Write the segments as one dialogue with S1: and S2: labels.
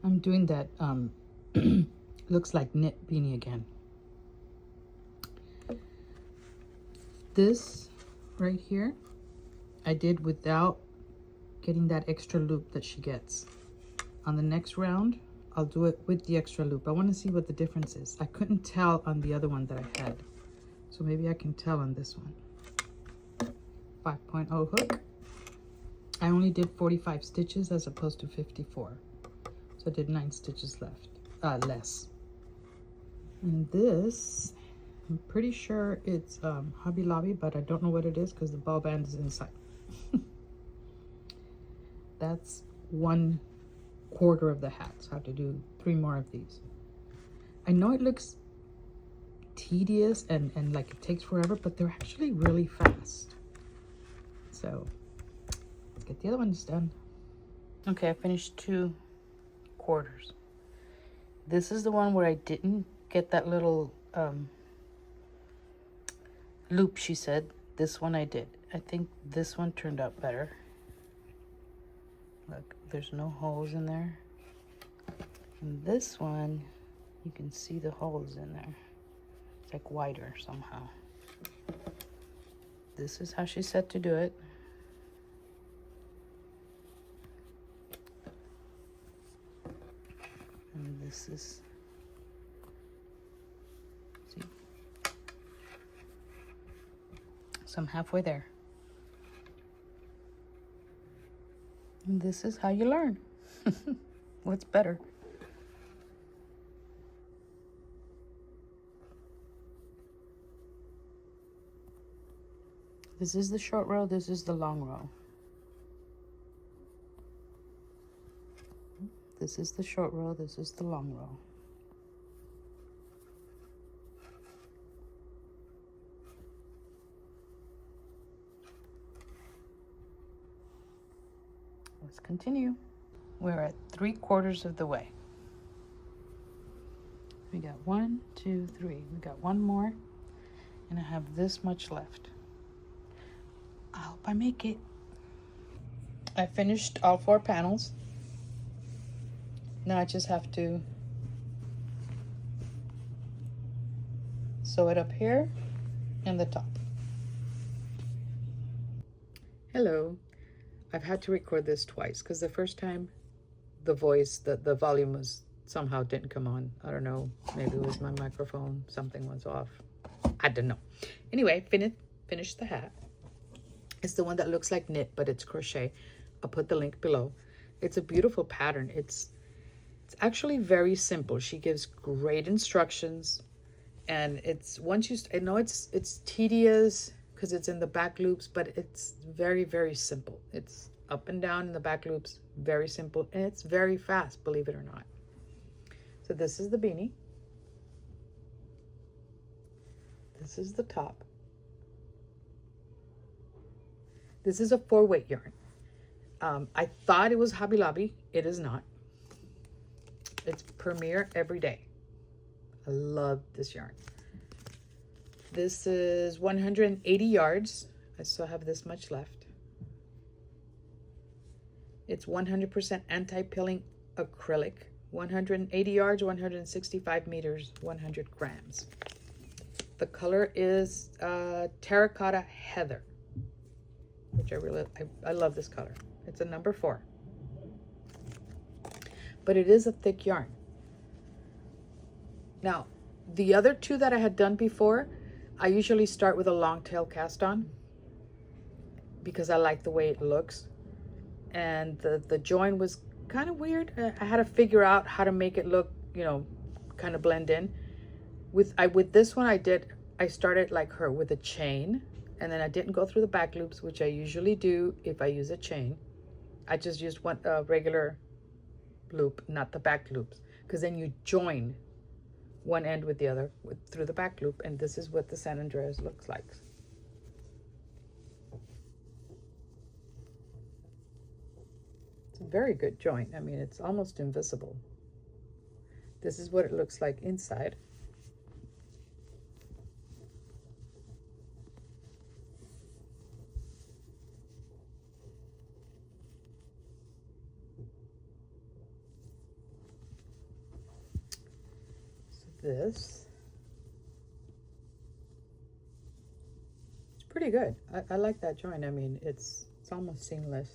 S1: I'm doing that looks like knit beanie again. This right here I did without getting that extra loop that she gets. On the next round I'll do it with the extra loop. I want to see what the difference is. I couldn't tell on the other one that I had, so maybe I can tell on this one. 5.0 hook. I only did 45 stitches as opposed to 54, so I did 9 stitches less. And this, I'm pretty sure it's Hobby Lobby, but I don't know what it is because the ball band is inside. That's 1/4 of the hat, so I have to do 3 more of these. I know it looks tedious and like it takes forever, but they're actually really fast. So let's get the other ones done. Okay, I finished 2/4. This is the one where I didn't get that little loop she said. This one I did. I think this one turned out better. Look, there's no holes in there. And this one, you can see the holes in there. It's like wider somehow. This is how she said to do it. And this is, see, so I'm halfway there. And this is how you learn. What's better? This is the short row, this is the long row. This is the short row, this is the long row. Let's continue. We're at 3/4 of the way. We got 1, 2, 3. We got one more, and I have this much left. I hope I make it. I finished all 4 panels. Now I just have to sew it up here and the top. Hello. I've had to record this twice because the first time the voice, the volume was somehow didn't come on. I don't know. Maybe it was my microphone. Something was off. I don't know. Anyway, finished the hat. It's the one that looks like knit, but it's crochet. I'll put the link below. It's a beautiful pattern. It's actually very simple. She gives great instructions, and it's once you, I know it's tedious because it's in the back loops, but it's very, very simple. It's up and down in the back loops, very simple, and it's very fast, believe it or not. So this is the beanie. This is the top. This is a 4-weight yarn. I thought it was Hobby Lobby. It is not. It's Premier Everyday. I love this yarn. This is 180 yards. I still have this much left. It's 100% anti-pilling acrylic. 180 yards, 165 meters, 100 grams. The color is terracotta heather, which I love this color. It's a number 4. But it is a thick yarn. Now, the other 2 that I had done before, I usually start with a long tail cast on because I like the way it looks. And the join was kind of weird. I had to figure out how to make it look, you know, kind of blend in. With this one, I started like her with a chain, and then I didn't go through the back loops, which I usually do if I use a chain. I just used one regular loop, not the back loops, because then you join one end with the other through the back loop, and this is what the San Andreas looks like. It's a very good joint. I mean, it's almost invisible. This is what it looks like inside. this. It's pretty good. I like that join. I mean, it's almost seamless.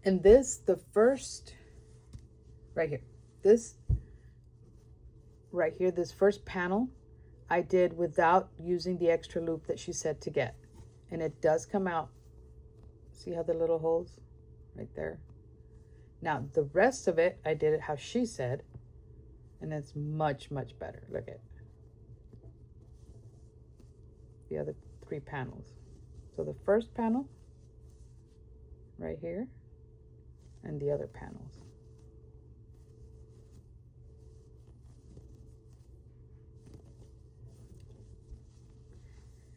S1: And this, the first, right here, this right here, this first panel, I did without using the extra loop that she said to get. And it does come out. See how the little holes right there? Now, the rest of it, I did it how she said. And it's much, much better. Look at the other 3 panels. So the first panel, right here, and the other panels.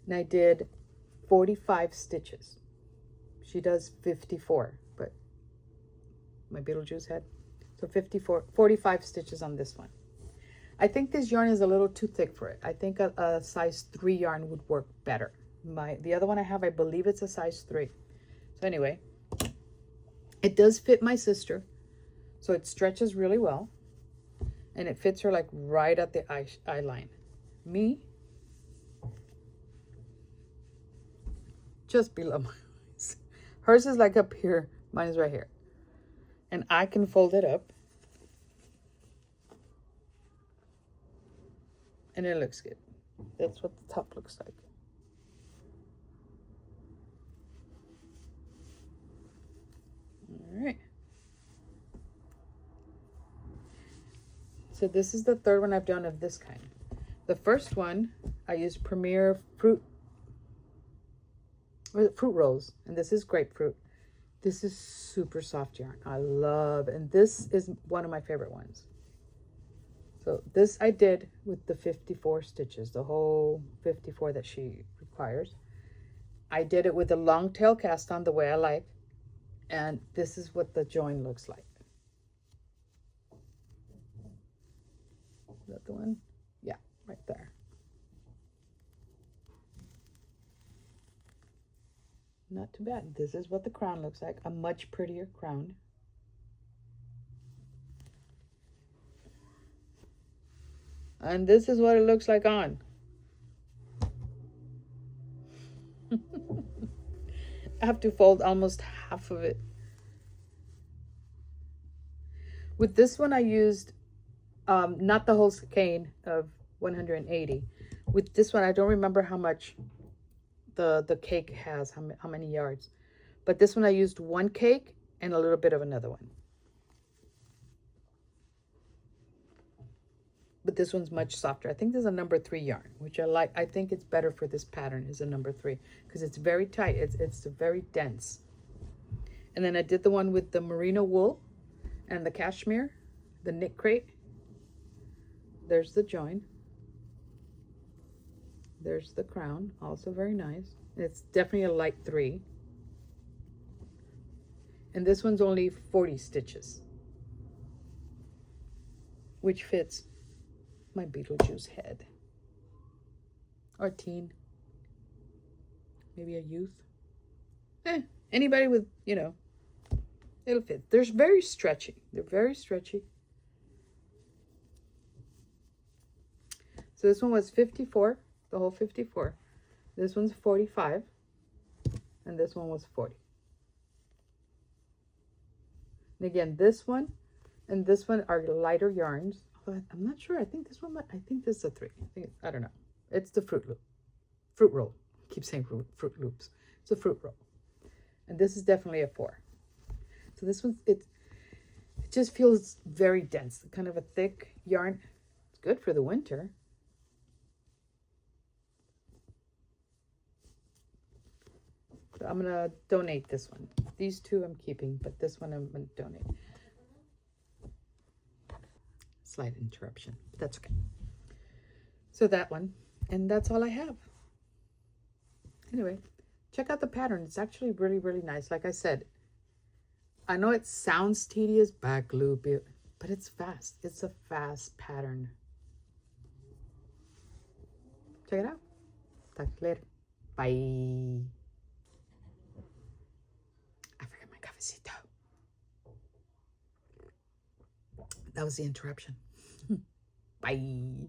S1: And I did 45 stitches. She does 54, but my Beetlejuice head. So 45 stitches on this one. I think this yarn is a little too thick for it. I think a size 3 yarn would work better. The other one I have, I believe it's a size 3. So anyway, it does fit my sister. So it stretches really well. And it fits her like right at the eye line. Me, just below my eyes. Hers is like up here. Mine is right here. And I can fold it up. And it looks good. That's what the top looks like. All right. So this is the third one I've done of this kind. The first one, I used Premier fruit rolls, and this is grapefruit. This is super soft yarn. I love, and this is one of my favorite ones. So this I did with the 54 stitches, the whole 54 that she requires. I did it with a long tail cast on the way I like, and this is what the join looks like. Is that the one? Yeah, right there. Not too bad. This is what the crown looks like. A much prettier crown. And this is what it looks like on. I have to fold almost half of it. With this one I used not the whole skein of 180. With this one I don't remember how much the cake has, how many yards. But this one I used 1 cake and a little bit of another one. But this one's much softer. I think there's a number 3 yarn, which I like. I think it's better for this pattern is a number 3 because it's very tight. It's very dense. And then I did the one with the merino wool and the cashmere, the knit crate. There's the join. There's the crown, also very nice. It's definitely a light 3. And this one's only 40 stitches, which fits my Beetlejuice head. Or teen. Maybe a youth. Anybody with, you know, it'll fit. They're very stretchy. They're very stretchy. So this one was 54. The whole 54. This one's 45. And this one was 40. And again, this one and this one are lighter yarns. But I'm not sure. I think this is a 3. I don't know. It's the fruit roll. I keep saying fruit loops. It's a fruit roll. And this is definitely a 4. So this one's, it just feels very dense. Kind of a thick yarn. It's good for the winter. So I'm going to donate this one. These 2 I'm keeping, but this one I'm going to donate. Slight interruption, but that's okay. So that one, and that's all I have. Anyway, check out the pattern. It's actually really, really nice. Like I said, I know it sounds tedious, back loop, but it's fast. It's a fast pattern. Check it out. Talk to you later. Bye. I forgot my cafecito. That was the interruption. Bye.